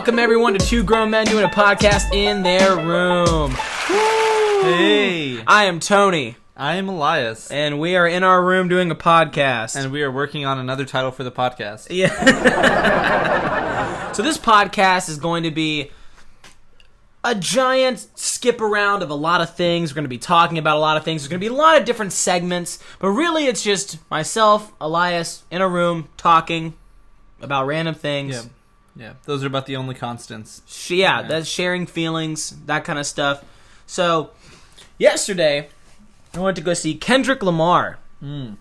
Welcome everyone to Two Grown Men Doing a Podcast in Their Room. Hey. I am Tony. I am Elias. And we are in our room doing a podcast. And we are working on another title for the podcast. Yeah. So this podcast is going to be a giant skip around of a lot of things. We're going to be talking about a lot of things. There's going to be a lot of different segments. But really it's just myself, Elias, in a room talking about random things. Yeah. Those are about the only constants. Yeah, that's sharing feelings, that kind of stuff. So, yesterday, I went to go see Kendrick Lamar in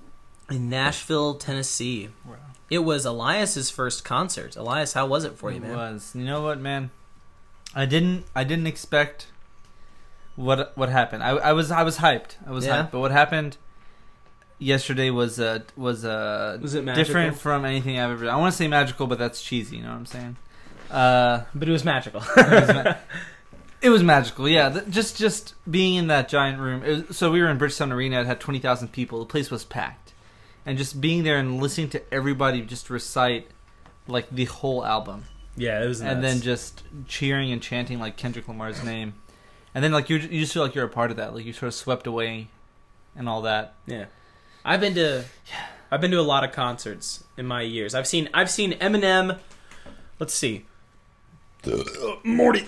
Nashville, Tennessee. Wow. It was Elias's first concert. Elias, how was it for you, man? It was. You know what, man? I didn't expect what happened. I was hyped. Hyped. But what happened yesterday was it magical? different from anything I've ever. I want to say magical, but that's cheesy. You know what I'm saying? But it was magical. It was magical, yeah. Just being in that giant room. So we were in Bridgestone Arena. It had 20,000 people. The place was packed, and just being there and listening to everybody just recite like the whole album. Yeah, it was nuts. And then just cheering and chanting like Kendrick Lamar's name, and then like you just feel like you're a part of that. Like you sort of swept away, and all that. Yeah. I've been to a lot of concerts in my years. I've seen Eminem. Let's see. Morty.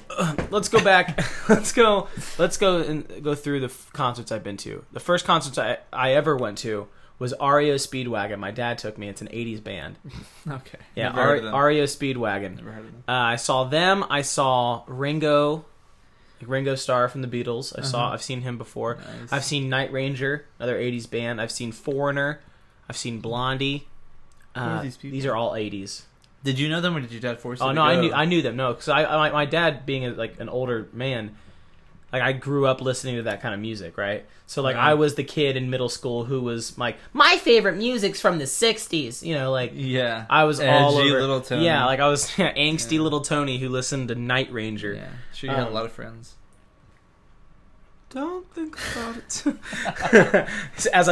Let's go back. Let's go and go through the concerts I've been to. The first concert I ever went to was REO Speedwagon. My dad took me. It's an 80s band. Okay. Yeah, REO Speedwagon. Never heard of them. I saw them. I saw Ringo Starr from the Beatles. I've seen him before. Nice. I've seen Night Ranger, another 80s band. I've seen Foreigner. I've seen Blondie. Who are these people? These are all 80s. Did you know them, or did your dad force you to no, go? I knew them. No, because my dad being an older man, like I grew up listening to that kind of music, right? So like I was the kid in middle school who was like, my favorite music's from the 60s, you know, like I was edgy all over little Tony. Yeah, like I was angsty little Tony who listened to Night Ranger. Yeah, sure you had a lot of friends. Don't think about it. as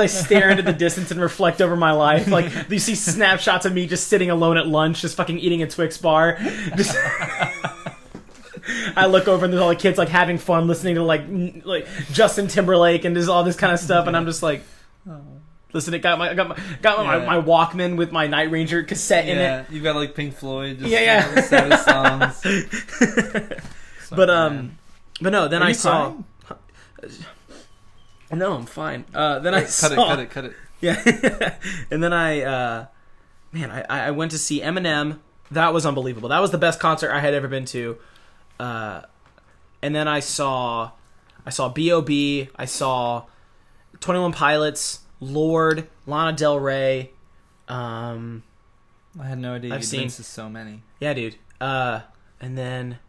I stare into the distance and reflect over my life, like you see snapshots of me just sitting alone at lunch, just fucking eating a Twix bar. I look over and there's all the kids like having fun listening to like Justin Timberlake and there's all this kind of stuff, and I'm just like, listening. Got my Walkman with my Night Ranger cassette in it. You've got like Pink Floyd. Just yeah. Saddest songs. But no, then Are I you saw. crying? No, I'm fine. Then I cut it. Yeah, and then I went to see Eminem. That was unbelievable. That was the best concert I had ever been to. And then I saw B.O.B. I saw 21 Pilots, Lorde, Lana Del Rey. I had no idea. I've seen been to so many. Yeah, dude. And then,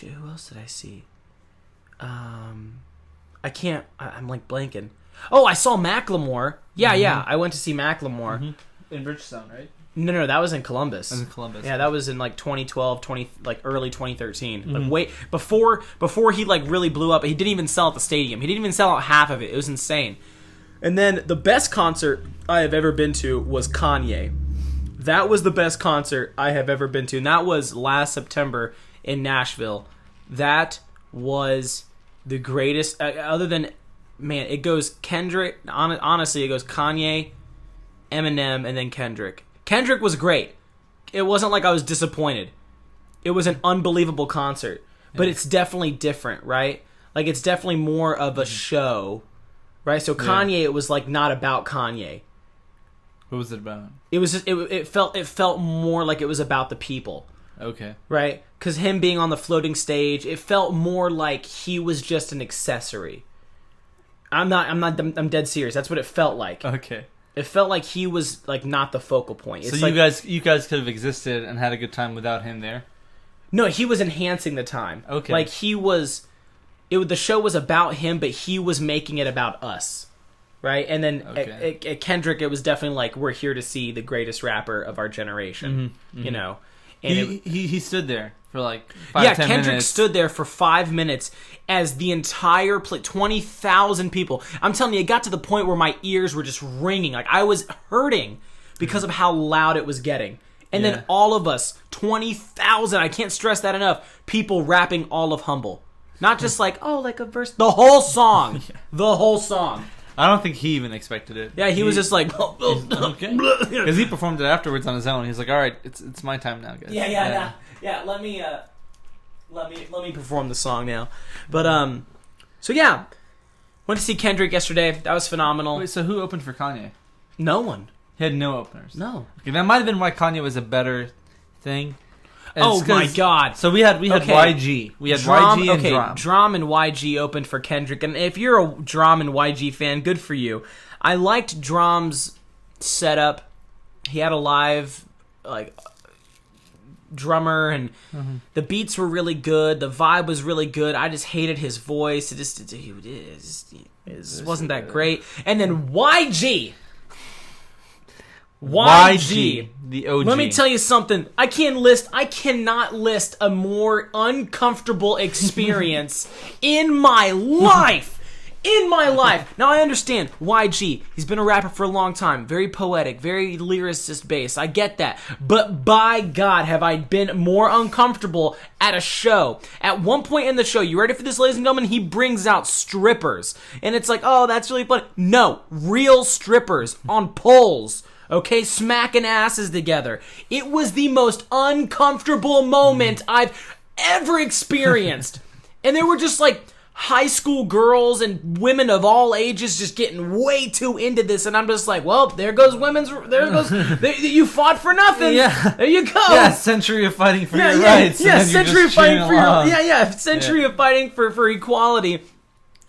who else did I see? I'm like blanking. Oh, I saw Macklemore. Yeah. I went to see Macklemore. In Bridgestone, right? No, that was in Columbus. In Columbus. Yeah, that was in like 2012, early 2013. Like way before he like really blew up. He didn't even sell out the stadium. He didn't even sell out half of it. It was insane. And then the best concert I have ever been to was Kanye. That was the best concert I have ever been to, and that was last September in Nashville. That was the greatest. Other than, man, it goes Kendrick. Honestly, it goes Kanye, Eminem, and then Kendrick. Kendrick was great. It wasn't like I was disappointed. It was an unbelievable concert, but it's definitely different, right? Like it's definitely more of a show, right? So Kanye, it was like not about Kanye. What was it about? It was just, it felt more like it was about the people. Okay. Right? Because him being on the floating stage, it felt more like he was just an accessory. I'm dead serious. That's what it felt like. Okay. It felt like he was like not the focal point. It's so you guys could have existed and had a good time without him there? No, he was enhancing the time. Okay. Like the show was about him, but he was making it about us. Right? And then at Kendrick, it was definitely like, we're here to see the greatest rapper of our generation. You know? And he stood there for like 5-10 minutes. Kendrick stood there for 5 minutes as the entire 20,000 people. I'm telling you, it got to the point where my ears were just ringing. Like I was hurting because of how loud it was getting. And then all of us, 20,000, I can't stress that enough, people rapping all of Humble. Not just like, oh, like a verse. The whole song. The whole song. I don't think he even expected it. Yeah, he was just like, okay. Because he performed it afterwards on his own. He's like, all right, it's my time now, guys. Yeah, let me perform the song now. But, so yeah. Went to see Kendrick yesterday. That was phenomenal. Wait, so who opened for Kanye? No one. He had no openers. No. Okay, that might have been why Kanye was a better thing. And oh my God! So we had YG, we had YG and D.R.A.M. D.R.A.M and YG opened for Kendrick, and if you're a D.R.A.M and YG fan, good for you. I liked D.R.A.M's setup. He had a live drummer, and the beats were really good. The vibe was really good. I just hated his voice. It wasn't that great. And then YG, the OG. Let me tell you something. I cannot list a more uncomfortable experience in my life. Now, I understand YG. He's been a rapper for a long time. Very poetic, very lyricist based. I get that. But by God, have I been more uncomfortable at a show. At one point in the show, you ready for this, ladies and gentlemen? He brings out strippers. And it's like, oh, that's really fun. No, real strippers on poles. Okay, smacking asses together. It was the most uncomfortable moment I've ever experienced. And they were just like high school girls and women of all ages just getting way too into this. And I'm just like, well, there goes you fought for nothing. Yeah. There you go. Yeah, century of fighting for your rights. Yeah, century of fighting for century of fighting for equality.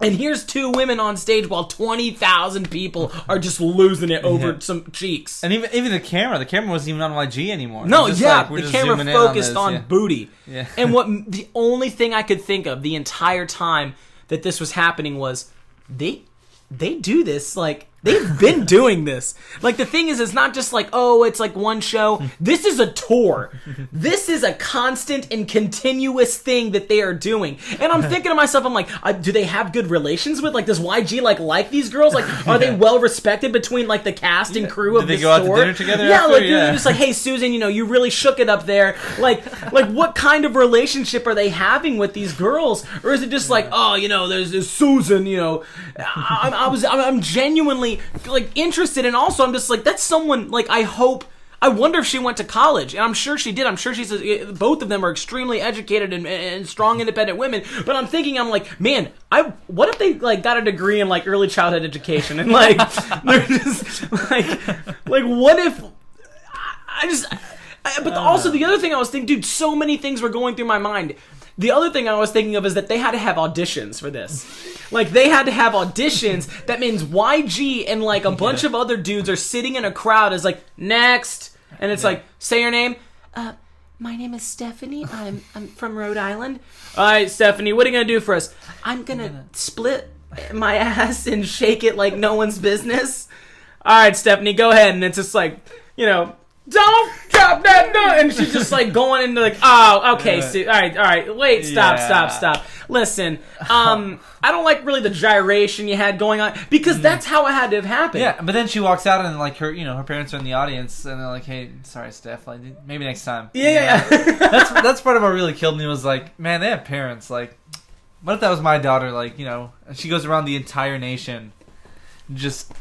And here's two women on stage while 20,000 people are just losing it over some cheeks. And even the camera wasn't even on YG anymore. No, the camera focused on booty. Yeah. And the only thing I could think of the entire time that this was happening was they do this like they've been doing this. Like the thing is, it's not just like, oh, it's like one show. This is a tour. This is a constant and continuous thing that they are doing. And I'm thinking to myself, I'm like, do they have good relations with? Like, does YG like these girls? Like, are they well respected between like the cast and crew of this tour? Did they go out to dinner together? Yeah, after? like you're just like, hey, Susan, you really shook it up there. Like what kind of relationship are they having with these girls? Or is it just like, oh, there's Susan, I'm genuinely like interested, and also I'm just like, that's someone like I wonder if she went to college, and I'm sure she did. I'm sure both of them are extremely educated and strong, independent women. But I'm like, man, what if they like got a degree in like early childhood education, and like they're just like what if but also the other thing I was thinking, dude, so many things were going through my mind. The other thing I was thinking of is that they had to have auditions for this. Like, they had to have auditions. That means YG and, like, a bunch of other dudes are sitting in a crowd as, like, next. And it's like, say your name. My name is Stephanie. I'm from Rhode Island. All right, Stephanie, what are you going to do for us? I'm going to split my ass and shake it like no one's business. All right, Stephanie, go ahead. And it's just like, don't drop that note. And she's just like going into like, oh, okay, all right, wait, stop. Listen, I don't like really the gyration you had going on, because that's how it had to have happened. Yeah, but then she walks out and like her parents are in the audience and they're like, hey, sorry, Steph, like maybe next time. Yeah. That's part of what really killed me was like, man, they have parents. Like, what if that was my daughter? Like, and she goes around the entire nation, just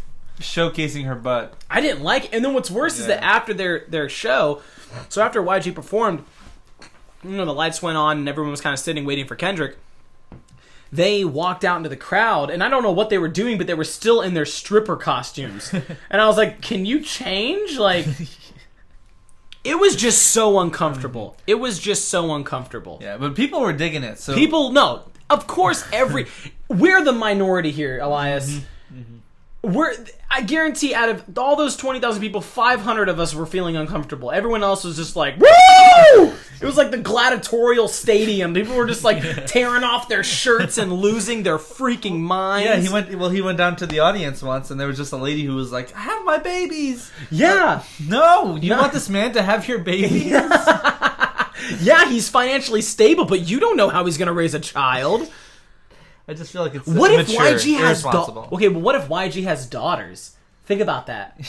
showcasing her butt. I didn't like it. And then what's worse is that after their show, so after YG performed, the lights went on and everyone was kind of sitting waiting for Kendrick. They walked out into the crowd, and I don't know what they were doing, but they were still in their stripper costumes. And I was like, can you change? Like, it was just so uncomfortable. Yeah, but people were digging it. So no, of course, we're the minority here, Elias. I guarantee out of all those 20,000 people, 500 of us were feeling uncomfortable. Everyone else was just like, woo! It was like the gladiatorial stadium. People were just like tearing off their shirts and losing their freaking minds. Yeah, he went down to the audience once, and there was just a lady who was like, I have my babies. Yeah. No, you want this man to have your babies? Yeah, he's financially stable, but you don't know how he's going to raise a child. I just feel like it's what immature, if YG has irresponsible. Okay, but what if YG has daughters? Think about that.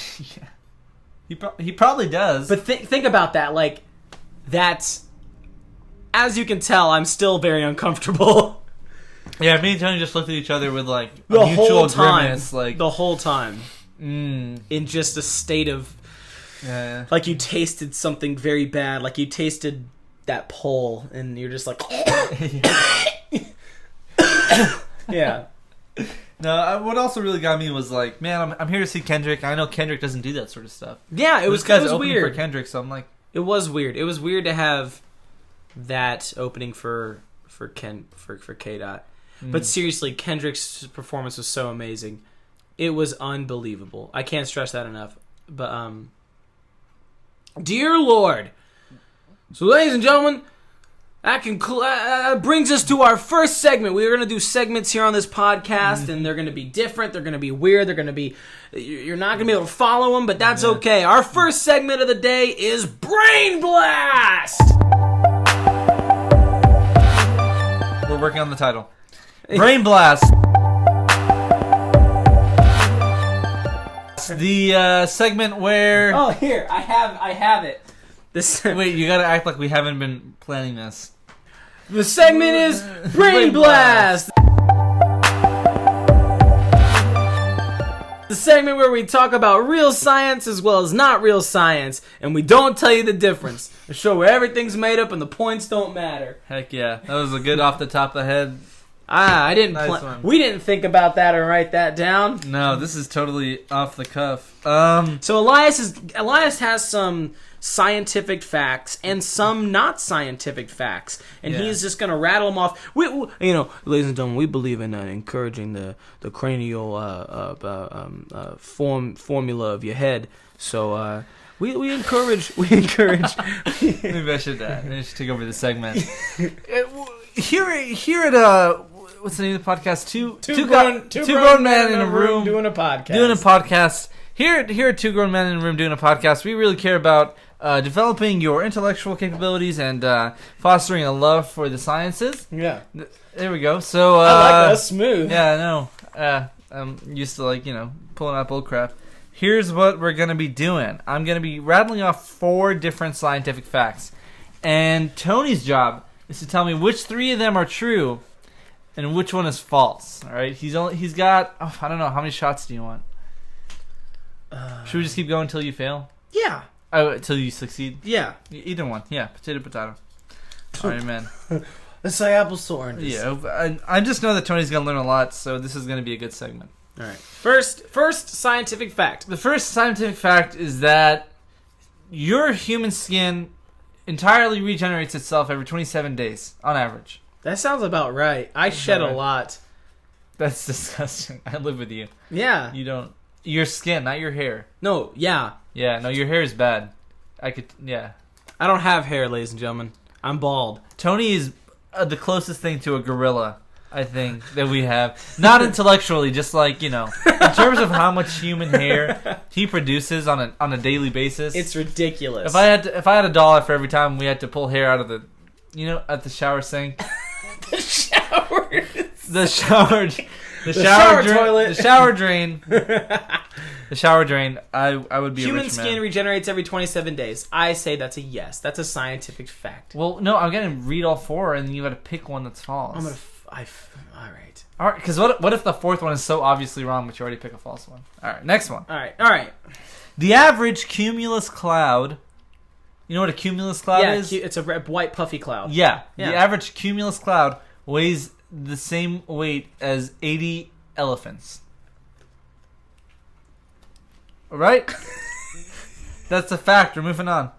He probably does. But think about that. Like, that's... As you can tell, I'm still very uncomfortable. Yeah, me and Tony just looked at each other with, like, a The mutual whole time. grimace. Like, the whole time. In just a state of... Yeah. Like you tasted something very bad. Like you tasted that pole, and you're just like... Yeah. No, what also really got me was like, man, I'm here to see Kendrick. I know Kendrick doesn't do that sort of stuff. Yeah, it was weird for Kendrick, so I'm like, it was weird. It was weird to have that opening for K-Dot. But seriously, Kendrick's performance was so amazing. It was unbelievable. I can't stress that enough. But dear Lord. So, ladies and gentlemen, that brings us to our first segment. We're going to do segments here on this podcast, and they're going to be different. They're going to be weird. They're going to be... You're not going to be able to follow them, but that's okay. Our first segment of the day is Brain Blast! We're working on the title. Brain Blast! The segment where... Oh, here. I have it. Wait, you gotta act like we haven't been planning this. The segment is Brain Blast! The segment where we talk about real science as well as not real science, and we don't tell you the difference. A show where everything's made up and the points don't matter. Heck yeah. That was a good off the top of the head. I didn't Nice we didn't think about that or write that down. No, this is totally off the cuff. So Elias has some scientific facts and some not scientific facts, and he's just gonna rattle them off. We, ladies and gentlemen, we believe in encouraging the cranial formula of your head. So we encourage. Maybe I should take over the segment. Here at what's the name of the podcast? Two grown men in a room doing a podcast. Here at Two Grown Men in a Room doing a podcast, we really care about developing your intellectual capabilities and fostering a love for the sciences. Yeah. There we go. So I like that. Smooth. Yeah, I know. I'm used to pulling out bull crap. Here's what we're gonna be doing. I'm gonna be rattling off 4 different scientific facts, and Tony's job is to tell me which 3 of them are true and which one is false. All right. He's got I don't know, how many shots do you want? Should we just keep going until you fail? Yeah. Oh, until you succeed? Yeah. Either one. Yeah, potato. All right, man. Let's say apples to oranges. Yeah, I just know that Tony's going to learn a lot, so this is going to be a good segment. All right. First scientific fact. The first scientific fact is that your human skin entirely regenerates itself every 27 days, on average. That sounds about right. I shed a lot. That's disgusting. I live with you. Yeah. You don't... Your skin, not your hair. No, yeah. Yeah, no, your hair is bad. I don't have hair, ladies and gentlemen. I'm bald. Tony is the closest thing to a gorilla, I think, that we have. Not intellectually, just in terms of how much human hair he produces on a daily basis. It's ridiculous. If I had $1 for every time we had to pull hair out of the, at the shower sink. The shower toilet. The shower drain. The shower drain. I would be a rich man. Human skin regenerates every 27 days. I say that's a yes. That's a scientific fact. Well, no, I'm going to read all 4, and you got to pick one that's false. All right. All right, because what if the 4th one is so obviously wrong, but you already pick a false one? All right, next one. All right. The average cumulus cloud... You know what a cumulus cloud is? Yeah, it's a white puffy cloud. Yeah. The average cumulus cloud weighs the same weight as 80 elephants. All right? That's a fact. We're moving on.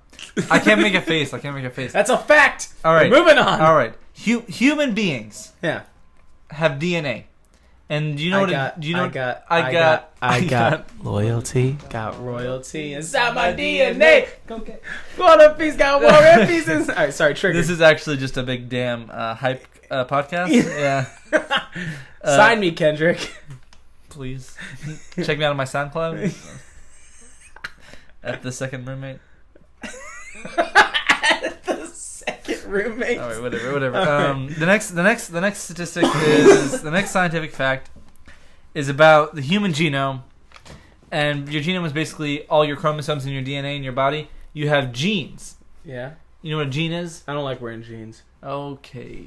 I can't make a face. That's a fact. All right. We're moving on. All right. Human beings have DNA. And do you know I got loyalty. Got royalty inside my DNA. One of these got war and pieces. All right, sorry, trigger. This is actually just a big damn hype podcast. Yeah. Sign me, Kendrick. Please. Check me out on my SoundCloud. At the second roommate. Roommate. All right, whatever. The next statistic is the next scientific fact is about the human genome, and your genome is basically all your chromosomes in your DNA in your body. You have genes. Yeah. You know what a gene is? I don't like wearing jeans. Okay.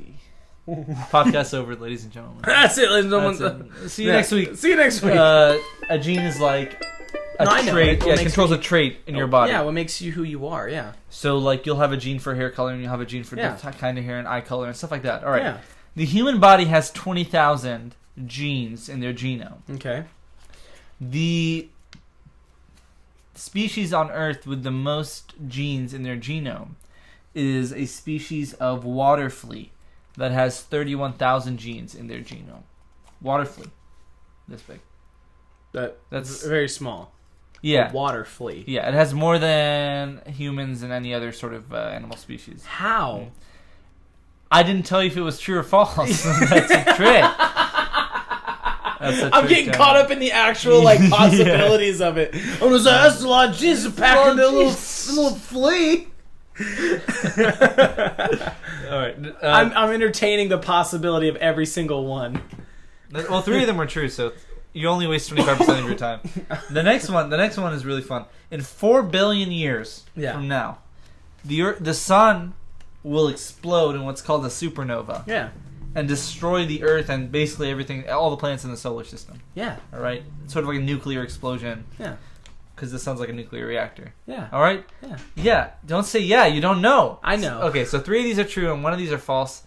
Podcast over, ladies and gentlemen. That's it, ladies and gentlemen. See you next week. See you next week. A gene is like a trait. Yeah, it controls a trait in your body. Yeah, what makes you who you are, yeah. So, like, you'll have a gene for hair color, and you'll have a gene for different kind of hair and eye color and stuff like that. All right. Yeah. The human body has 20,000 genes in their genome. Okay. The species on Earth with the most genes in their genome is a species of water flea that has 31,000 genes in their genome. Water flea. This big. That's very small. Yeah. A water flea. Yeah, it has more than humans and any other sort of animal species. How? I didn't tell you if it was true or false. That's a trick. I'm getting caught up in the actual possibilities of it. Oh, there's that's a lot of genes packed in a little flea. All right. I'm entertaining the possibility of every single one. Well, 3 of them were true, so you only waste 25% of your time. The next one is really fun. In 4 billion years from now, the sun will explode in what's called a supernova. Yeah. And destroy the Earth and basically everything, all the planets in the solar system. Yeah. All right? It's sort of like a nuclear explosion. Yeah. Because this sounds like a nuclear reactor. Yeah. All right? Yeah. Yeah. Don't say yeah. You don't know. I know. Okay, so 3 of these are true and 1 of these are false.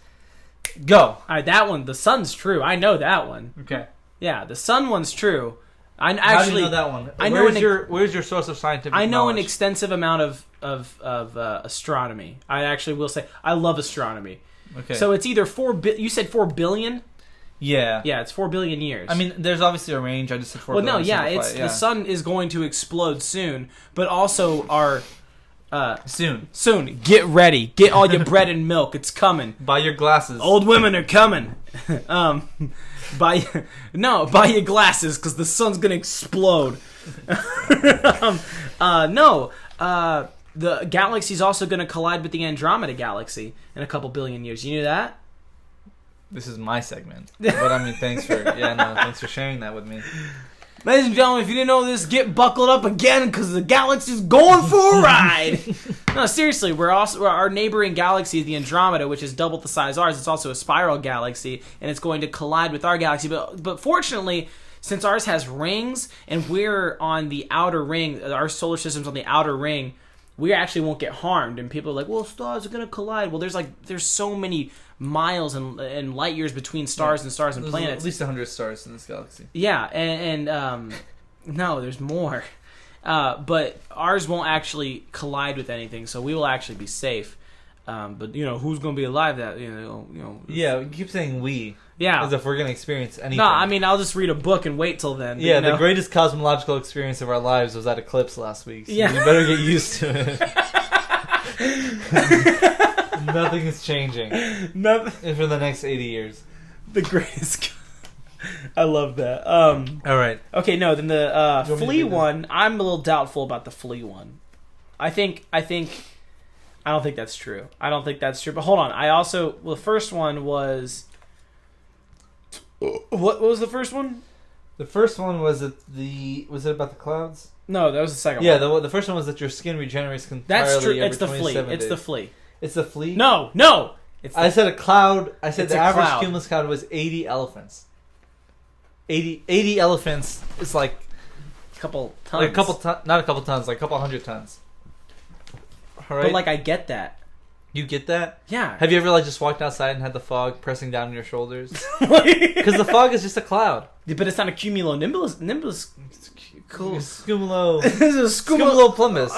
Go. All right, that one, the sun's true. I know that one. Okay. Yeah, the sun one's true. How do you know that one? Where's your source of scientific knowledge? I know an extensive amount of astronomy. I actually will say I love astronomy. Okay. So it's either you said 4 billion? Yeah. Yeah, it's 4 billion years. I mean, there's obviously a range. I just said 4 billion. Well, no, yeah, the sun is going to explode soon, but also our soon. Get ready. Get all your bread and milk. It's coming. Buy your glasses. Old women are coming. Buy your glasses because the sun's gonna explode. The galaxy's also gonna collide with the Andromeda galaxy in a couple billion years. You knew that? This is my segment, but I mean, thanks for sharing that with me. Ladies and gentlemen, if you didn't know this, get buckled up again because the galaxy's going for a ride. No, seriously, our neighboring galaxy, the Andromeda, which is double the size of ours. It's also a spiral galaxy, and it's going to collide with our galaxy. But fortunately, since ours has rings and we're on the outer ring, our solar system's on the outer ring, we actually won't get harmed. And people are like, well, stars are going to collide. Well, there's so many miles and light years between stars and planets. At least 100 stars in this galaxy. Yeah, and no, there's more. But ours won't actually collide with anything, so we will actually be safe. But who's going to be alive? That Yeah, we keep saying we. Yeah, as if we're going to experience anything. No, I mean I'll just read a book and wait till then. Yeah, the greatest cosmological experience of our lives was that eclipse last week. So you better get used to it. Nothing is changing. Nothing for the next 80 years. The greatest. I love that. All right. Okay, no. Then the flea one. I'm a little doubtful about the flea one. I don't think that's true. But hold on. The first one was. What was the first one? The first one was it about the clouds? No, that was the second one. Yeah, the first one was that your skin regenerates entirely. That's true. Every It's the flea. days. It's the flea. It's the flea? No. I said a cloud. I said It's the a average cloud. cumulus cloud was 80 elephants. 80 elephants is like a couple tons. Like not a couple tons, like a couple 100 tons. All right? But I get that. You get that? Yeah. Have you ever just walked outside and had the fog pressing down on your shoulders? Because the fog is just a cloud. But it's not a cumulonimbus. It's cool. Scumulo. It's a Scumuloplumbus.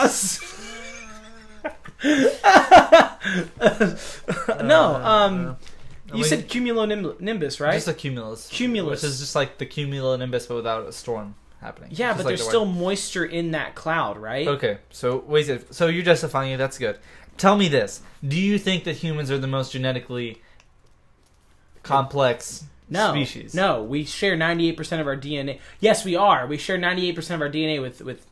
You said cumulonimbus, right? Just a cumulus. Cumulus. Which is just like the cumulonimbus, but without a storm happening. Yeah, but there's still moisture in that cloud, right? Okay, so so you're justifying it. That's good. Tell me this. Do you think that humans are the most genetically complex species? No, we share 98% of our DNA. Yes, we are. We share 98% of our DNA with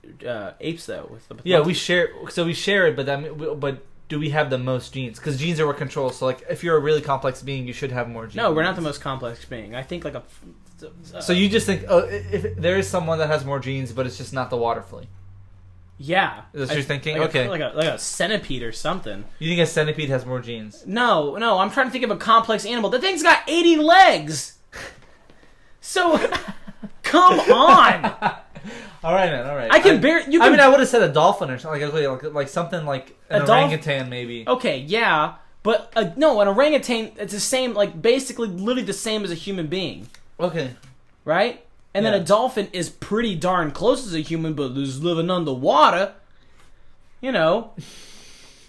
apes, though. We share. So we share it, but do we have the most genes? Because genes are what control. So if you're a really complex being, you should have more genes. No, we're not the most complex being. I think a So you just think, if there is someone that has more genes, but it's just not the water flea. Yeah. Is that what you're thinking? Like okay. Like a centipede or something. You think a centipede has more genes? No, I'm trying to think of a complex animal. The thing's got 80 legs! So, come on! All right, man. All right. I mean, I would have said a dolphin or something, like something like an orangutan, maybe. Okay, yeah, but no, an orangutan. It's the same, like basically, literally the same as a human being. Okay. Right, and then a dolphin is pretty darn close as a human, but is living underwater. You know.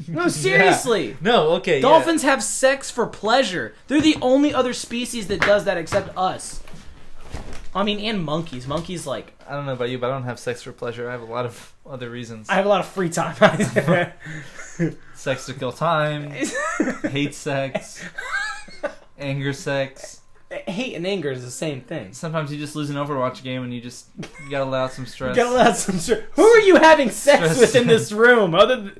No, seriously. Yeah. No, okay. Dolphins have sex for pleasure. They're the only other species that does that except us. I mean, and monkeys. Monkeys, like... I don't know about you, but I don't have sex for pleasure. I have a lot of other reasons. I have a lot of free time. Sex to kill time. Hate sex. Anger sex. Hate and anger is the same thing. Sometimes you just lose an Overwatch game and you gotta let out some stress. Who are you having sex with in this room? Other than...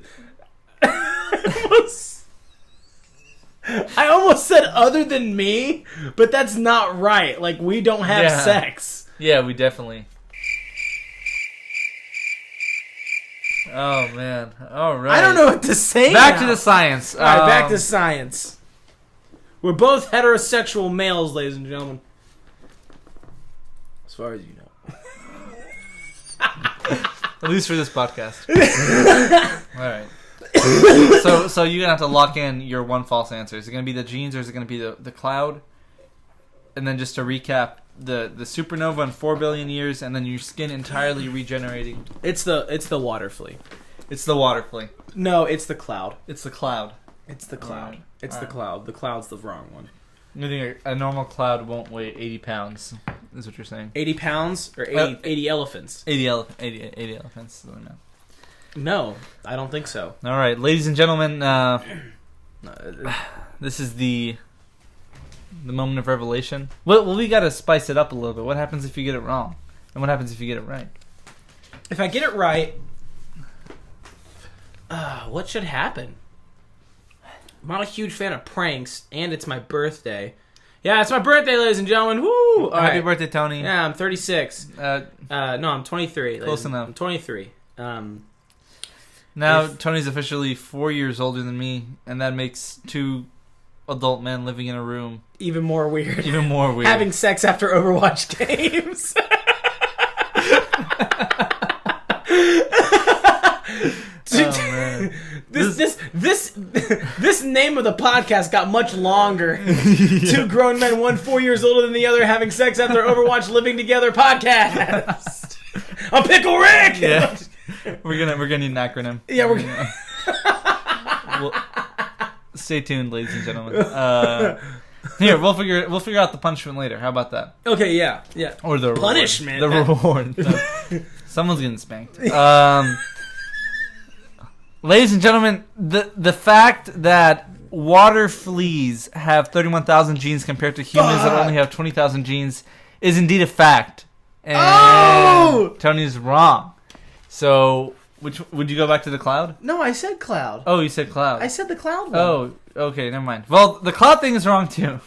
I almost said other than me, but that's not right. Like, we don't have sex. Yeah, we definitely. Oh, man. All right. I don't know what to say Back now. to the science. All right, back to science. We're both heterosexual males, ladies and gentlemen. As far as you know. At least for this podcast. All right. So you're gonna have to lock in your one false answer. Is it gonna be the genes or is it gonna be the cloud? And then just to recap, the supernova in 4 billion years, and then your skin entirely regenerating. It's the water flea. It's the water flea. No, it's the cloud. It's the cloud. It's the cloud. Right. It's the cloud. The cloud's the wrong one. You think a normal cloud won't weigh 80 pounds? Is what you're saying? 80 pounds or 80 elephants? 80 elephants. Is what I meant. No, I don't think so. All right, ladies and gentlemen, this is the moment of revelation. Well, we got to spice it up a little bit. What happens if you get it wrong? And what happens if you get it right? If I get it right, what should happen? I'm not a huge fan of pranks, and it's my birthday. Yeah, it's my birthday, ladies and gentlemen. Woo! Happy birthday, Tony. Yeah, I'm 36. No, I'm 23. Close enough. I'm 23. Now, Tony's officially 4 years older than me, and that makes 2 adult men living in a room even more weird. Even more weird. Having sex after Overwatch games. Oh, man. This name of the podcast got much longer. Yeah. 2 grown men, one 4 years older than the other, having sex after Overwatch living together podcast. I'm Pickle Rick. Yeah. We're gonna need an acronym. Yeah, well, stay tuned, ladies and gentlemen. Here, we'll figure out the punishment later. How about that? Okay, yeah. Or the punishment. Reward. The reward. Someone's getting spanked. Ladies and gentlemen, the fact that water fleas have 31,000 genes compared to humans that only have 20,000 genes is indeed a fact. And Tony's wrong. So, would you go back to the cloud? No, I said cloud. Oh, you said cloud. I said the cloud one. Oh, okay, never mind. Well, the cloud thing is wrong too.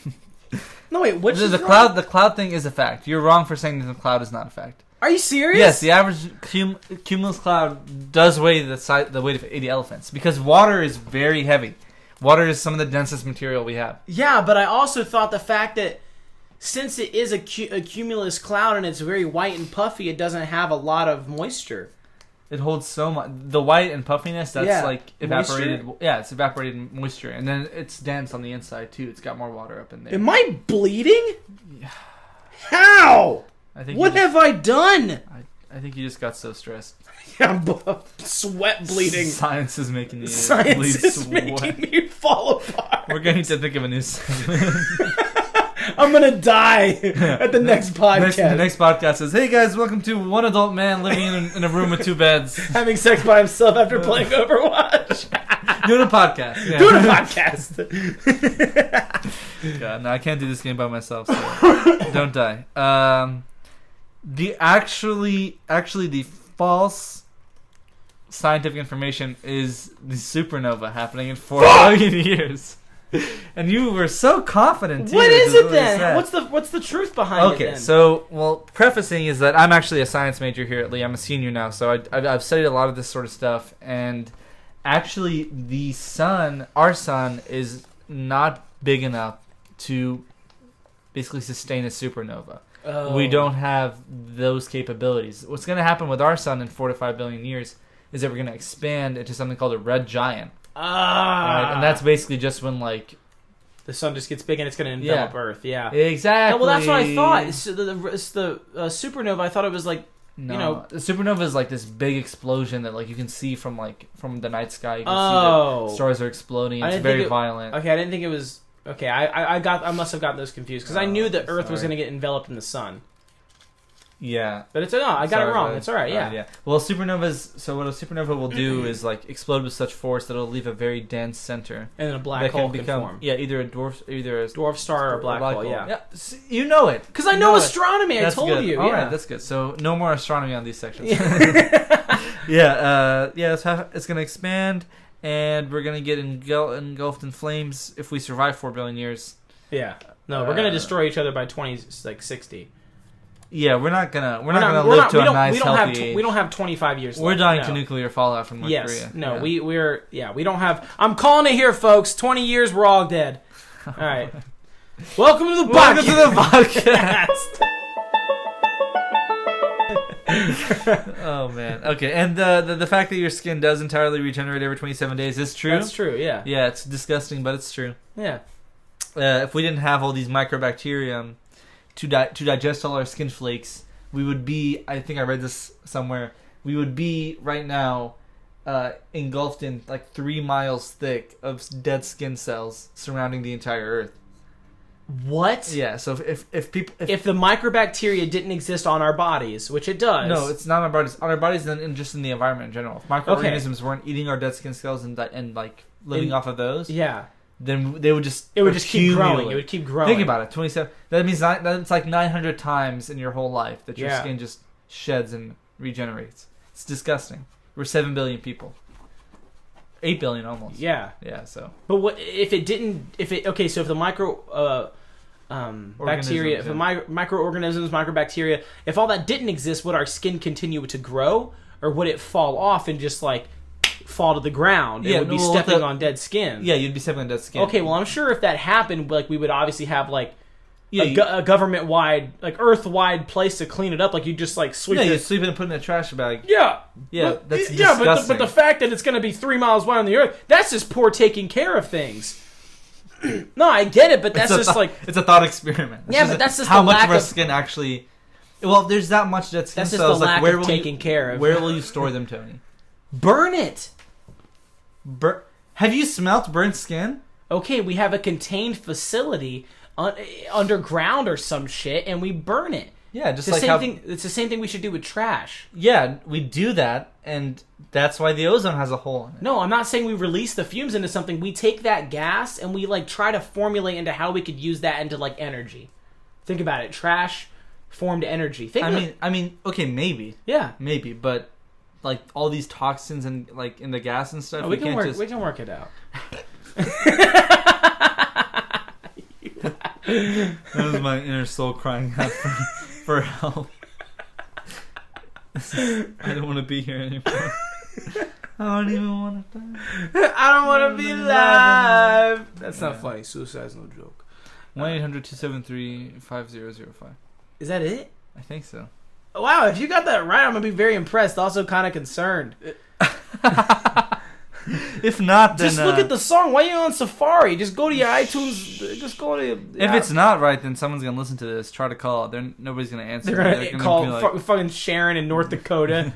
No, wait, which is wrong? Cloud? The cloud thing is a fact. You're wrong for saying that the cloud is not a fact. Are you serious? Yes, the average cumulus cloud does weigh the weight of 80 elephants because water is very heavy. Water is some of the densest material we have. Yeah, but I also thought the fact that since it is a cumulus cloud and it's very white and puffy, it doesn't have a lot of moisture. It holds so much. The white and puffiness, that's like evaporated. Moisture? Yeah, it's evaporated moisture. And then it's dense on the inside, too. It's got more water up in there. Am I bleeding? Yeah. How? What have I done? I think you just got so stressed. I'm sweat bleeding. Science is making you Science is making me fall apart. We're going to think of a new segment. I'm going to die at the next podcast. The next podcast says, hey guys, welcome to one adult man living in a room with 2 beds. Having sex by himself after playing Overwatch. Doing a podcast. Yeah. Doing a podcast. God, no, I can't do this game by myself, so don't die. The false scientific information is the supernova happening in 4 billion years. And you were so confident. What is it then? What's the truth behind it? Okay, so prefacing is that I'm actually a science major here at Lee. I'm a senior now, so I've studied a lot of this sort of stuff. And actually, our sun, is not big enough to basically sustain a supernova. Oh. We don't have those capabilities. What's going to happen with our sun in 4 to 5 billion years is that we're going to expand into something called a red giant. Right? And that's basically just when, like... The sun just gets big and it's going to envelop Earth, yeah. Exactly. Well, that's what I thought. It's the supernova, I thought it was like, the supernova is like this big explosion that like you can see from the night sky. You can see that stars are exploding. It's very violent. Okay, I didn't think it was... Okay, I must have gotten those confused because I knew that Earth was going to get enveloped in the sun. Yeah, but I got it wrong. It's all right. Yeah. Well, supernovas. So what a supernova will do is like explode with such force that it'll leave a very dense center, and then a black hole can form. Yeah, either a dwarf star or a black hole. Yeah, you know it because I know astronomy. I told good. you. All yeah, right, that's good. So no more astronomy on these sections. It's gonna expand, and we're gonna get engulfed in flames if we survive 4 billion years. Yeah. No, we're gonna destroy each other by 60. Yeah, we're not gonna live to a nice healthy age. We don't have 25 years left. We're dying to nuclear fallout from North Korea. No, we don't have... I'm calling it here, folks. 20 years, we're all dead. All right. Welcome to the podcast. Oh, man. Okay, and the fact that your skin does entirely regenerate every 27 days is true? That's true, yeah. Yeah, it's disgusting, but it's true. Yeah. If we didn't have all these microbacterium to digest all our skin flakes, we would be, I think I read this somewhere, we would be right now engulfed in like 3 miles thick of dead skin cells surrounding the entire Earth. What? Yeah, so if the microbacteria didn't exist on our bodies, which it does. No, it's not on our bodies. On our bodies and just in the environment in general. If microorganisms weren't eating our dead skin cells and like living off of those. Yeah. Then they would just... It would just keep growing. It would keep growing. Think about it. 27... That means that's like 900 times in your whole life that your skin just sheds and regenerates. It's disgusting. We're 7 billion people. 8 billion almost. Yeah. Yeah, so... But what if it didn't... Okay, so if the bacteria... If the microorganisms, microbacteria... If all that didn't exist, would our skin continue to grow? Or would it fall off and just like... fall to the ground? It would be stepping on dead skin. Yeah, you'd be stepping on dead skin. Okay, well, I'm sure if that happened, like we would obviously have like a government-wide, like Earth-wide place to clean it up. Like you just like sweep. Yeah, you sweep it and put it in a trash bag. Yeah, that's disgusting. but the fact that it's going to be 3 miles wide on the Earth, that's just poor taking care of things. No, I get it, but that's just like it's a thought experiment. But that's just how much of our skin actually. Well, there's that much dead skin cells. That's cells. just the lack like, of taking care of. Where will you store them, Tony? Burn it. Have you smelt burnt skin? Okay, we have a contained facility underground or some shit, and we burn it. Yeah, just it's the same thing we should do with trash. Yeah, we do that, and that's why the ozone has a hole in it. No, I'm not saying we release the fumes into something. We take that gas and we like try to formulate into how we could use that into like energy. Think about it. Trash formed energy. I mean, okay, maybe. Yeah, maybe, but. Like all these toxins and like in the gas and stuff. We can work it out. That was my inner soul crying out for help. I don't want to be here anymore. I don't even want to die. I don't want to be alive. That's not funny. Suicide's no joke. 1-800-273-5005. Is that it? I think so. Wow, if you got that right, I'm going to be very impressed. Also kind of concerned. If not, then... Just look at the song. Why are you on Safari? Just go to your iTunes. Just go to... If it's not right, then someone's going to listen to this. Try to call. Nobody's going to answer. They're going to call fucking Sharon in North Dakota.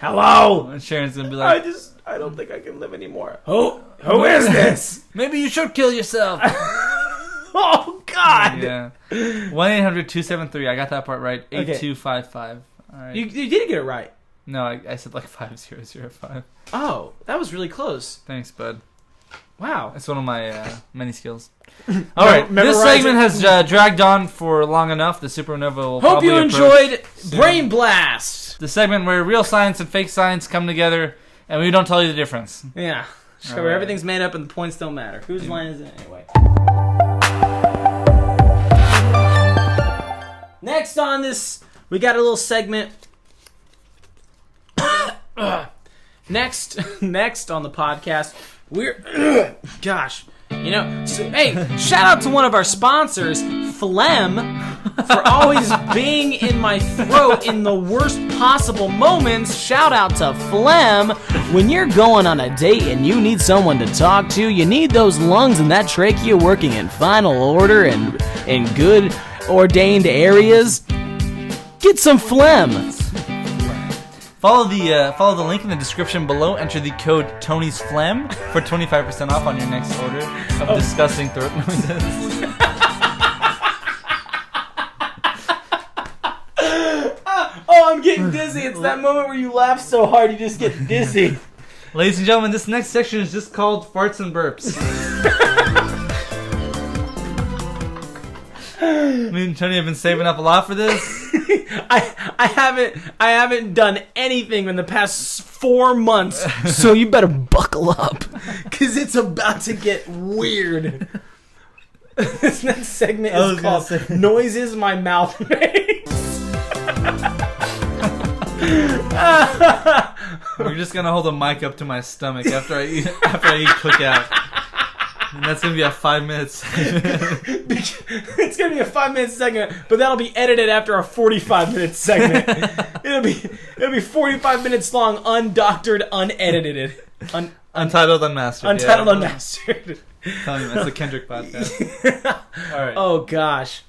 Hello! And Sharon's going to be like... I don't think I can live anymore. Who is this? Maybe you should kill yourself. Oh, God. Yeah. 1-800-273. I got that part right. 8255. All right. You did get it right. No, I said like 5005. Oh, that was really close. Thanks, bud. Wow. That's one of my many skills. All right. This segment has dragged on for long enough. The supernova will Hope you enjoyed Brain Blast. The segment where real science and fake science come together and we don't tell you the difference. Yeah. Just cover everything's made up and the points don't matter. Whose line is it anyway? Next on this, we got a little segment. Next on the podcast, we're gosh, hey, shout out to one of our sponsors, Phlegm, for always being in my throat in the worst possible moments. Shout out to Phlegm. When you're going on a date and you need someone to talk to, you need those lungs and that trachea working in final order and in good ordained areas. Get some Phlegm. Follow the link in the description below. Enter the code Tony's Phlegm for 25% off on your next order of disgusting throat noises. I'm getting dizzy. It's that moment where you laugh so hard you just get dizzy. Ladies and gentlemen, this next section is just called Farts and Burps. Me and Tony have been saving up a lot for this. I haven't done anything in the past 4 months, so you better buckle up, because it's about to get weird. This next segment is called Noises My Mouth Makes. We're just gonna hold a mic up to my stomach after I eat cookout. And that's gonna be a 5-minute segment. It's gonna be a 5-minute segment, but that'll be edited after a 45-minute segment. It'll be 45 minutes long, undoctored, unedited, Untitled, unmastered. Untitled, unmastered. Tell me, that's the Kendrick podcast. All right. Oh gosh.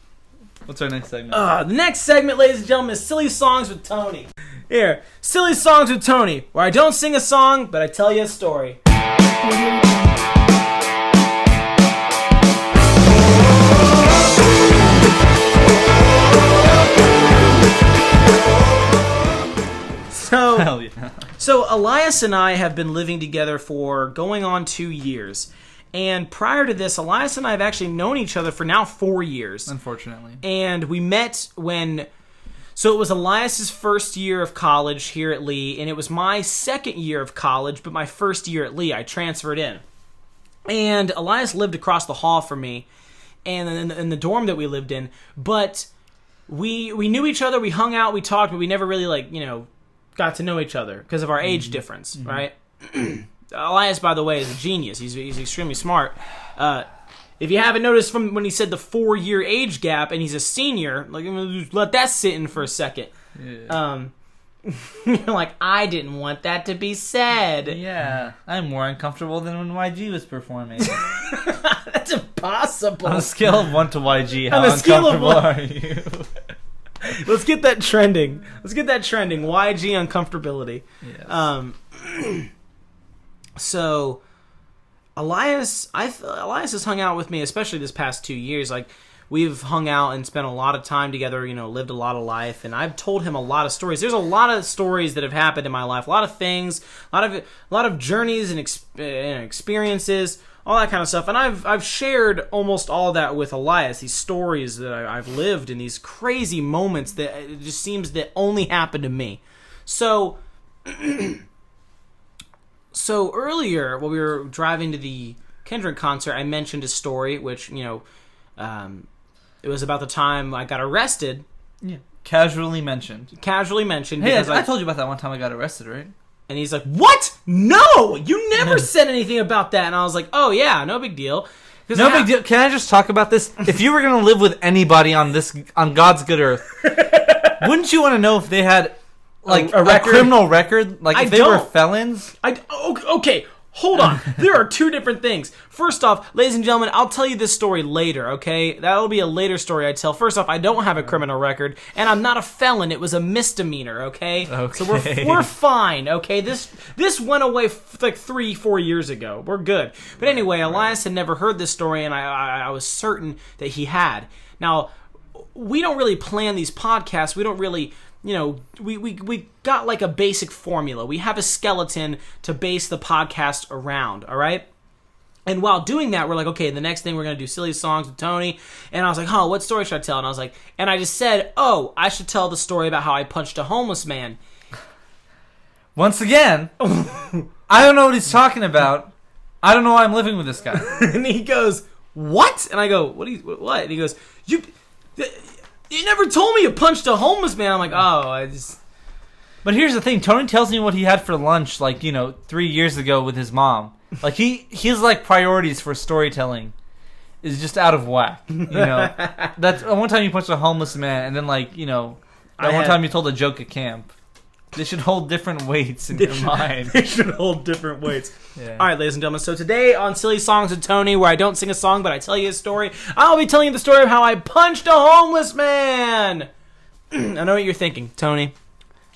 What's our next segment? The next segment, ladies and gentlemen, is Silly Songs with Tony. Here, Silly Songs with Tony, where I don't sing a song, but I tell you a story. Hell yeah. So Elias and I have been living together for going on 2 years. And prior to this, Elias and I have actually known each other for now 4 years. Unfortunately. And we met when... So it was Elias's first year of college here at Lee, and it was my second year of college, but my first year at Lee. I transferred in. And Elias lived across the hall from me, and in the dorm that we lived in. But we knew each other, we hung out, we talked, but we never really, got to know each other because of our age difference, right? Elias, by the way, is a genius. He's extremely smart. If you haven't noticed from when he said the 4-year age gap and he's a senior, let that sit in for a second. Yeah. You're like, I didn't want that to be said. Yeah, I'm more uncomfortable than when YG was performing. That's impossible. On a scale of 1 to YG, how uncomfortable are you? Let's get that trending. YG uncomfortability. Yes. So, Elias has hung out with me, especially this past 2 years. Like, we've hung out and spent a lot of time together, lived a lot of life, and I've told him a lot of stories. There's a lot of stories that have happened in my life, a lot of things, a lot of journeys and experiences, all that kind of stuff. And I've shared almost all of that with Elias, these stories that I've lived in, these crazy moments that it just seems that only happen to me. So earlier, when we were driving to the Kendrick concert, I mentioned a story, which, it was about the time I got arrested. Yeah. Casually mentioned. Hey, I told you about that one time I got arrested, right? And he's like, what? No! You never said anything about that. And I was like, oh, yeah, no big deal. No big deal. Can I just talk about this? If you were going to live with anybody on God's good earth, wouldn't you want to know if they had a criminal record? Like, if they were felons? Okay, hold on. There are two different things. First off, ladies and gentlemen, I'll tell you this story later, okay? That'll be a later story I tell. First off, I don't have a criminal record, and I'm not a felon. It was a misdemeanor, okay? So we're fine, okay? This went away like 3-4 years ago. We're good. But anyway, Elias had never heard this story, and I was certain that he had. Now, we don't really plan these podcasts. We don't really... we got like a basic formula. We have a skeleton to base the podcast around, all right? And while doing that, we're like, okay, the next thing we're going to do Silly Songs with Tony. And I was like, what story should I tell? And I was like, and I just said, I should tell the story about how I punched a homeless man. Once again, I don't know what he's talking about, I don't know why I'm living with this guy. And he goes, what? And I go, what? And he goes, you never told me you punched a homeless man. I'm like, oh, I just... But here's the thing. Tony tells me what he had for lunch, 3 years ago with his mom. Like, his, priorities for storytelling is just out of whack. That's one time you punched a homeless man, and then, one time you told a joke at camp. They should hold different weights in your mind. They should hold different weights. Yeah. All right, ladies and gentlemen. So today on Silly Songs with Tony, where I don't sing a song, but I tell you a story, I'll be telling you the story of how I punched a homeless man. I know what you're thinking. Tony,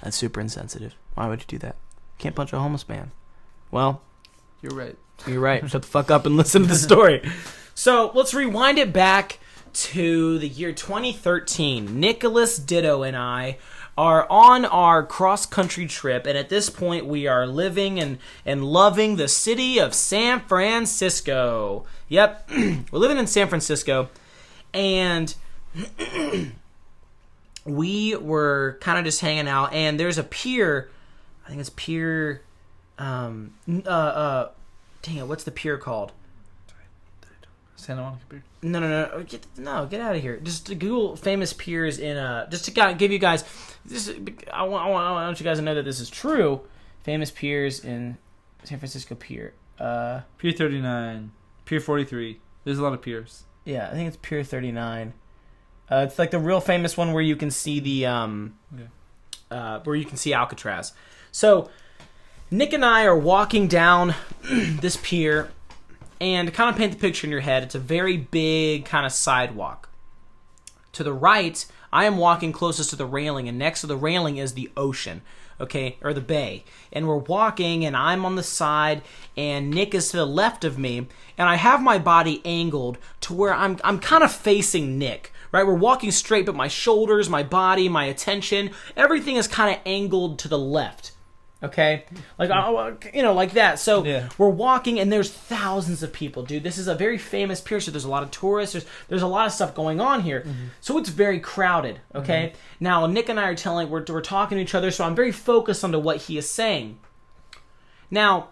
that's super insensitive. Why would you do that? Can't punch a homeless man. Well, you're right. You're right. Shut the fuck up and listen to the story. So let's rewind it back to the year 2013. Nicholas Ditto and I are on our cross-country trip, and at this point we are living and loving the city of San Francisco. Yep, we're living in San Francisco, and we were kind of just hanging out, and there's a pier, I think it's pier, dang it, what's the pier called? Santa Monica Pier. No, get out of here. Just to Google famous piers in just to give you guys. I want you guys to know that this is true. Famous piers in San Francisco Pier. Pier 39, Pier 43. There's a lot of piers. Yeah, I think it's Pier 39. It's like the real famous one where you can see the where you can see Alcatraz. So Nick and I are walking down this pier. And to kind of paint the picture in your head, it's a very big kind of sidewalk. To the right, I am walking closest to the railing, and next to the railing is the ocean, okay, or the bay. And we're walking, and I'm on the side, and Nick is to the left of me, and I have my body angled to where I'm kind of facing Nick, right? We're walking straight, but my shoulders, my body, my attention, everything is kind of angled to the left. Okay, like that. So We're walking, and there's thousands of people, dude. This is a very famous pier, so there's a lot of tourists. There's a lot of stuff going on here, so it's very crowded. Okay, now Nick and I are we're talking to each other, so I'm very focused on what he is saying. Now,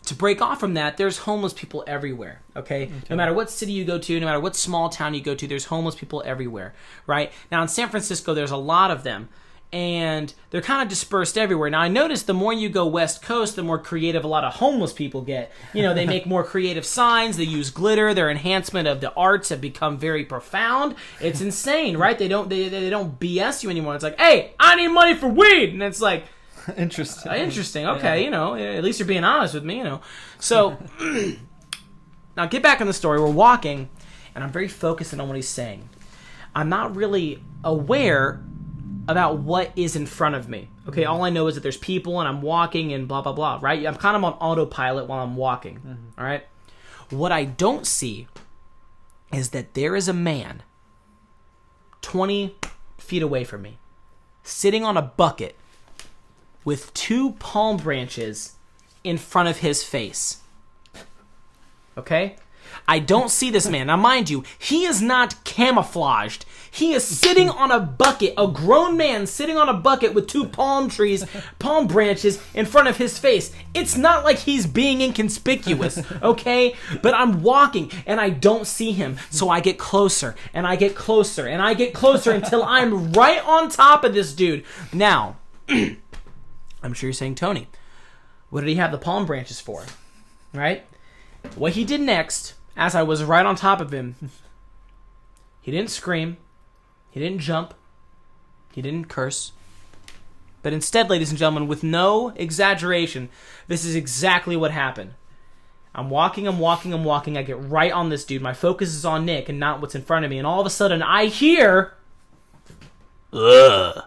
to break off from that, there's homeless people everywhere. Okay, no matter what city you go to, no matter what small town you go to, there's homeless people everywhere. Right now in San Francisco, there's a lot of them. And they're kind of dispersed everywhere. Now, I noticed the more you go West Coast, the more creative a lot of homeless people get. They make more creative signs. They use glitter. Their enhancement of the arts have become very profound. It's insane, right? They don't BS you anymore. It's like, hey, I need money for weed. And it's like... Interesting. Okay, at least you're being honest with me, So, now get back on the story. We're walking, and I'm very focused on what he's saying. I'm not really aware about what is in front of me. Okay, all I know is that there's people and I'm walking and blah, blah, blah, right? I'm kind of on autopilot while I'm walking, all right? What I don't see is that there is a man 20 feet away from me sitting on a bucket with 2 palm branches in front of his face. Okay? I don't see this man. Now, mind you, he is not camouflaged. He is sitting on a bucket, a grown man sitting on a bucket with 2 palm branches in front of his face. It's not like he's being inconspicuous, okay? But I'm walking, and I don't see him, so I get closer, and I get closer, and I get closer until I'm right on top of this dude. Now, I'm sure you're saying, Tony, what did he have the palm branches for, right? What he did next, as I was right on top of him, he didn't scream, he didn't jump, he didn't curse, but instead, ladies and gentlemen, with no exaggeration, this is exactly what happened. I'm walking, I get right on this dude, my focus is on Nick and not what's in front of me, and all of a sudden, I hear, ugh.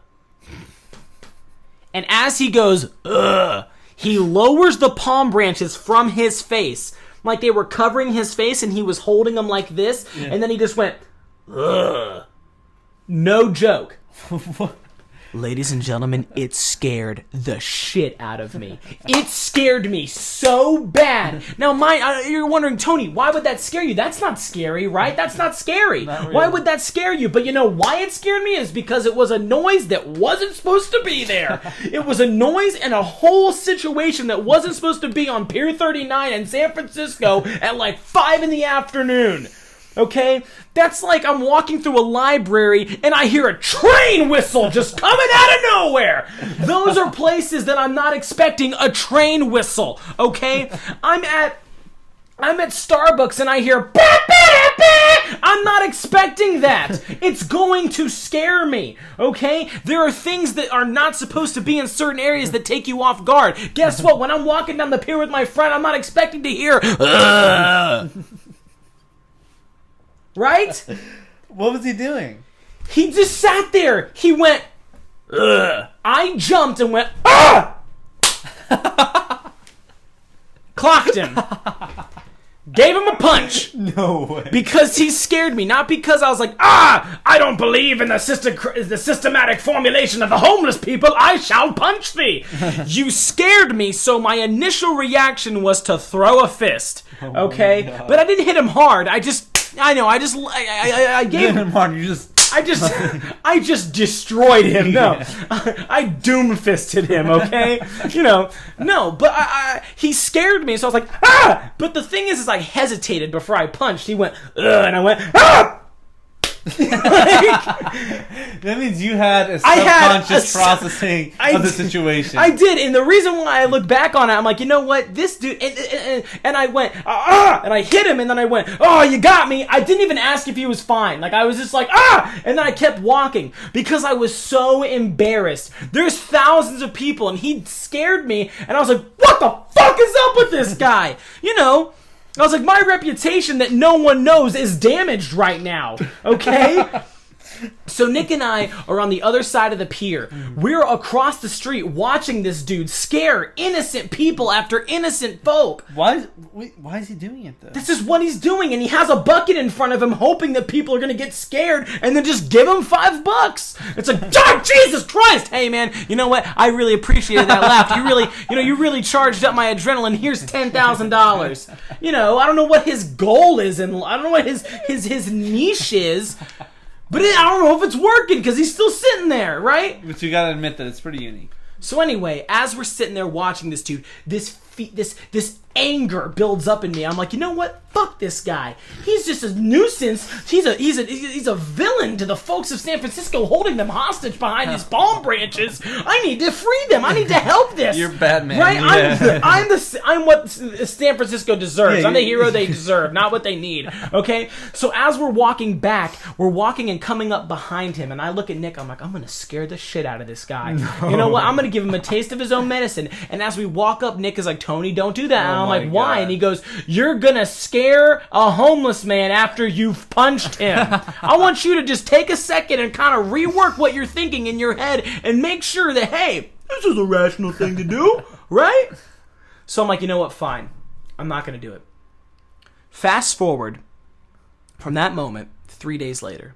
And as he goes, ugh, he lowers the palm branches from his face, like they were covering his face and he was holding them like this, and then he just went, ugh. No joke. Ladies and gentlemen, it scared the shit out of me. It scared me so bad. Now, you're wondering, Tony, why would that scare you? That's not scary, right? That's not scary. Not really. Why would that scare you? But you know why it scared me is because it was a noise that wasn't supposed to be there. It was a noise and a whole situation that wasn't supposed to be on Pier 39 in San Francisco at like 5 in the afternoon. Okay? That's like I'm walking through a library and I hear a train whistle just coming out of nowhere. Those are places that I'm not expecting a train whistle. Okay? I'm at Starbucks and I hear bah, bah, bah. I'm not expecting that. It's going to scare me. Okay? There are things that are not supposed to be in certain areas that take you off guard. Guess what? When I'm walking down the pier with my friend, I'm not expecting to hear right? What was he doing? He just sat there. He went, ugh. I jumped and went, ah! Clocked him. Gave him a punch. No way. Because he scared me. Not because I was like, I don't believe in the systematic formulation of the homeless people. I shall punch thee. You scared me, so my initial reaction was to throw a fist. Okay? But I didn't hit him hard. I gave him hard. I just destroyed him. No, I doom fisted him. Okay, no, but he scared me, so I was like, ah! But the thing is I hesitated before I punched. He went, ugh, and I went, ah! That means you had a subconscious processing of the situation. I did, and the reason why I look back on it, I'm like, you know what, this dude, and I went, and I hit him, and then I went, oh, you got me. I didn't even ask if he was fine. Like, I was just like, and then I kept walking because I was so embarrassed. There's thousands of people, and he scared me, and I was like, what the fuck is up with this guy? I was like, my reputation that no one knows is damaged right now, okay? So Nick and I are on the other side of the pier. We're across the street watching this dude scare innocent people after innocent folk. Why is he doing it, though? This is what he's doing, and he has a bucket in front of him hoping that people are going to get scared and then just give him $5. It's like, oh, Jesus Christ! Hey, man, you know what? I really appreciated that laugh. You really charged up my adrenaline. Here's $10,000. I don't know what his goal is, and I don't know what his niche is. But I don't know if it's working because he's still sitting there, right? But you gotta admit that it's pretty unique. So anyway, as we're sitting there watching this dude, this anger builds up in me. I'm like, you know what? Fuck this guy. He's just a nuisance. He's a villain to the folks of San Francisco, holding them hostage behind these palm branches. I need to free them. I need to help this. You're Batman, right? Yeah. I'm what San Francisco deserves. I'm the hero they deserve, not what they need. Okay. So as we're walking back, we're walking and coming up behind him, and I look at Nick. I'm like, I'm gonna scare the shit out of this guy. No. You know what? I'm gonna give him a taste of his own medicine. And as we walk up, Nick is like, Tony, don't do that. And I'm like, why? God. And he goes, you're gonna scare a homeless man after you've punched him. I want you to just take a second and kind of rework what you're thinking in your head and make sure that, hey, this is a rational thing to do, right? So I'm like, you know what? Fine. I'm not gonna do it. Fast forward from that moment, 3 days later.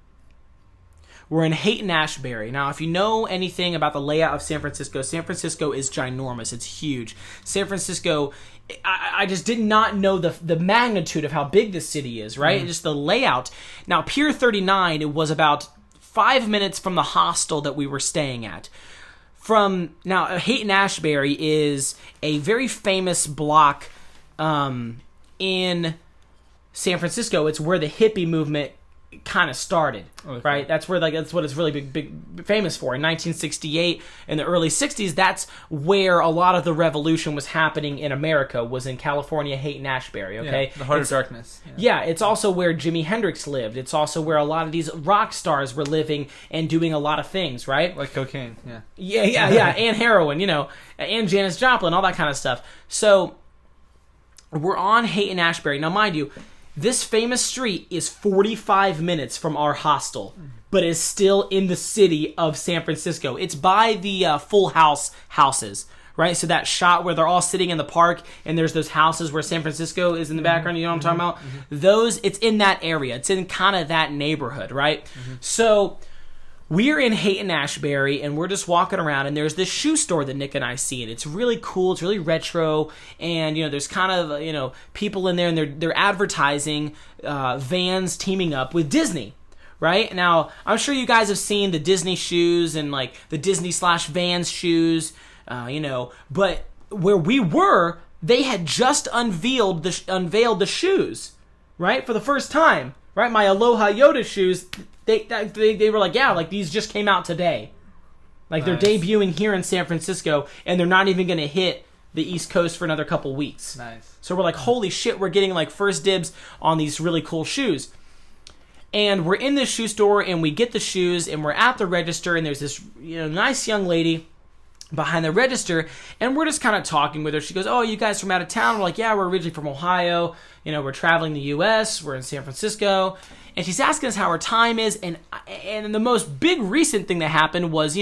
We're in Haight-Ashbury. Now, if you know anything about the layout of San Francisco is ginormous. It's huge. San Francisco, I just did not know the magnitude of how big this city is, right? Just the layout. Now, Pier 39, it was about 5 minutes from the hostel that we were staying at. Now, Haight-Ashbury is a very famous block in San Francisco. It's where the hippie movement kind of started, right? That's where that's what it's really big famous for. In 1968, in the early 60s, that's where a lot of the revolution was happening in America, was in California, Haight-Ashbury, okay? Yeah, the heart of darkness. Yeah, it's also where Jimi Hendrix lived. It's also where a lot of these rock stars were living and doing a lot of things, right? Like cocaine, yeah, and heroin, and Janis Joplin, all that kind of stuff. So we're on Haight-Ashbury. Now, mind you, this famous street is 45 minutes from our hostel, but is still in the city of San Francisco. It's by the Full House houses, right? So that shot where they're all sitting in the park and there's those houses where San Francisco is in the background, you know what I'm talking about? It's in that area. It's in kind of that neighborhood, right? So we're in Haight-Ashbury, and we're just walking around, and there's this shoe store that Nick and I see, and it's really cool, it's really retro, and, there's kind of, people in there, and they're advertising Vans teaming up with Disney, right? Now, I'm sure you guys have seen the Disney shoes and, like, the Disney/Vans shoes, but where we were, they had just unveiled the shoes, right, for the first time, right? My Aloha Yoda shoes, they were like, yeah, like these just came out today. Like they're debuting here in San Francisco, and they're not even going to hit the East Coast for another couple weeks. Nice. So we're like, holy shit, we're getting like first dibs on these really cool shoes. And we're in this shoe store, and we get the shoes, and we're at the register, and there's this nice young lady behind the register, and we're just kind of talking with her. She goes, oh, you guys from out of town? We're like, yeah, we're originally from Ohio. We're traveling the U.S. We're in San Francisco. And she's asking us how our time is, and the most big recent thing that happened was,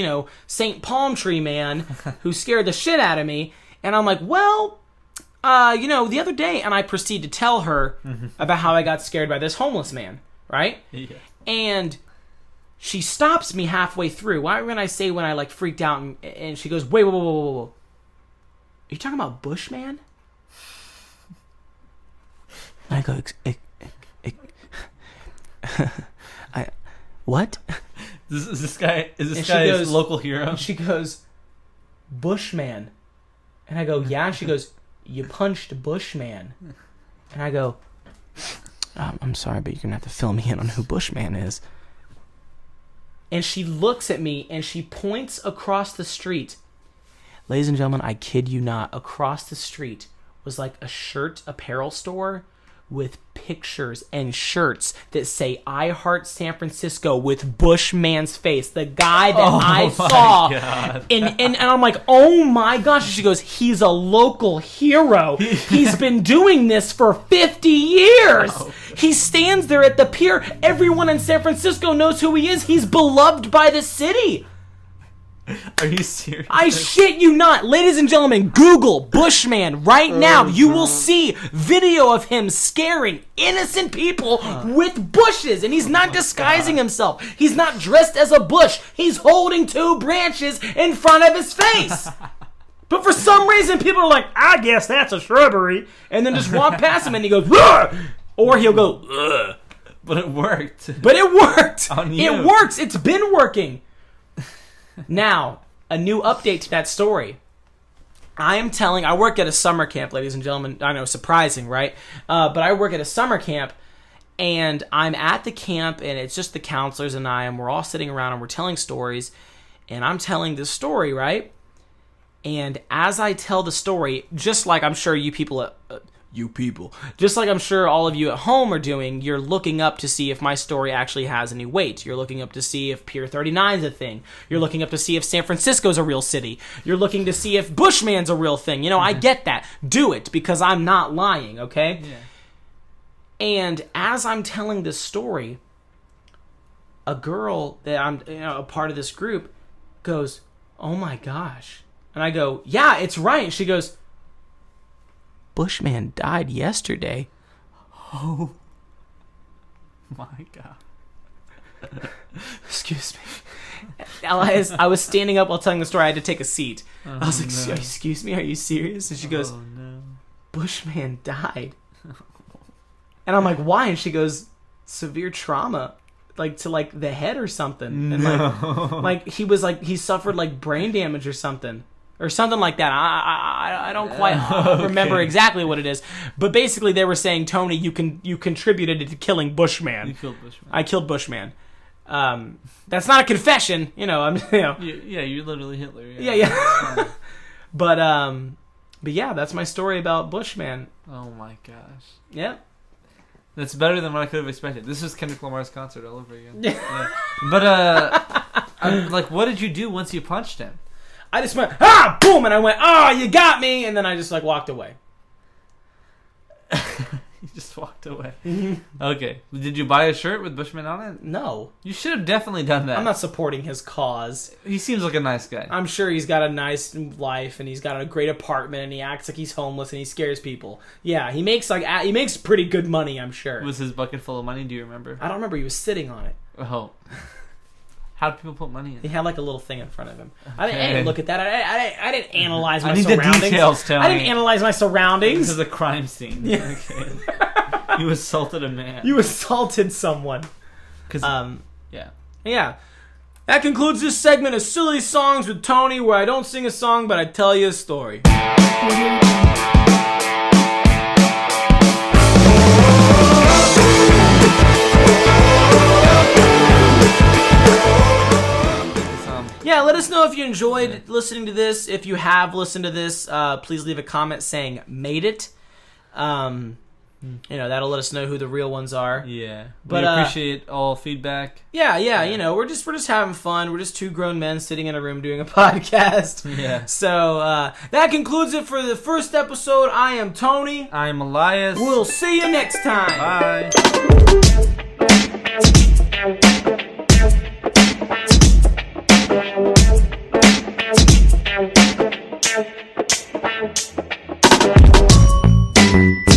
St. Palm Tree Man, who scared the shit out of me. And I'm like, well, the other day, and I proceed to tell her about how I got scared by this homeless man, right? Yeah. And she stops me halfway through. Why when I say when I like freaked out, and she goes, wait. Are you talking about Bushman? I go, what? Is this guy his local hero? She goes, Bushman. And I go, yeah. And she goes, you punched Bushman. And I go, I'm sorry, but you're going to have to fill me in on who Bushman is. And she looks at me, and she points across the street. Ladies and gentlemen, I kid you not, across the street was like a shirt apparel store with pictures and shirts that say I Heart San Francisco with Bushman's face, the guy that I saw. God. And I'm like, oh my gosh. And she goes, he's a local hero. He's been doing this for 50 years. Oh. He stands there at the pier. Everyone in San Francisco knows who he is. He's beloved by the city. Are you serious? I shit you not. Ladies and gentlemen, Google Bushman right now. You will see video of him scaring innocent people with bushes. And he's not disguising himself. He's not dressed as a bush. He's holding 2 branches in front of his face. But for some reason, people are like, I guess that's a shrubbery. And then just walk past him and he goes, ugh! Or he'll go, ugh. But it worked. On you. It works. It's been working. Now, a new update to that story. I work at a summer camp, ladies and gentlemen. I know, surprising, right? But I work at a summer camp, and I'm at the camp, and it's just the counselors and I, and we're all sitting around, and we're telling stories, and I'm telling this story, right? And as I tell the story, just like I'm sure just like I'm sure all of you at home are doing, you're looking up to see if my story actually has any weight. You're looking up to see if Pier 39 is a thing. You're looking up to see if San Francisco's a real city. You're looking to see if Bushman's a real thing. I get that. Do it, because I'm not lying, okay? Yeah. And as I'm telling this story, a girl that I'm a part of this group goes, oh my gosh. And I go, yeah, it's right. And she goes, Bushman died yesterday. Oh my God. Excuse me. I was standing up while telling the story. I had to take a seat. I was like, no. Excuse me, are you serious? And she goes, no. Bushman died. And I'm like, why? And she goes, severe trauma. Like to like the head or something. And like he suffered like brain damage or something. Or something like that. I don't quite remember exactly what it is. But basically they were saying, Tony, you contributed to killing Bushman. You killed Bushman. I killed Bushman. That's not a confession, Yeah, you're literally Hitler. Yeah. But yeah, that's my story about Bushman. Oh my gosh. Yeah. That's better than what I could have expected. This is Kendrick Lamar's concert all over again. Yeah. But what did you do once you punched him? I just went, boom, and I went, you got me, and then I just, walked away. You just walked away. Mm-hmm. Okay. Did you buy a shirt with Bushman on it? No. You should have definitely done that. I'm not supporting his cause. He seems like a nice guy. I'm sure he's got a nice life, and he's got a great apartment, and he acts like he's homeless, and he scares people. Yeah, he makes pretty good money, I'm sure. Was his bucket full of money? Do you remember? I don't remember. He was sitting on it. Oh. How do people put money He in? had like a little thing in front of him. I didn't look at that. I didn't analyze my I need surroundings. the details, Tony. I didn't analyze my This surroundings. is a crime scene. Yeah. Okay. You assaulted a man. You assaulted someone. Yeah. Yeah. That concludes this segment of Silly Songs with Tony, where I don't sing a song, but I tell you a story. Yeah, let us know if you enjoyed listening to this. If you have listened to this, please leave a comment saying "made it." That'll let us know who the real ones are. Yeah, but we appreciate all feedback. Yeah. We're just having fun. We're just two grown men sitting in a room doing a podcast. Yeah. So that concludes it for the first episode. I am Tony. I'm Elias. We'll see you next time. Bye. Thank you.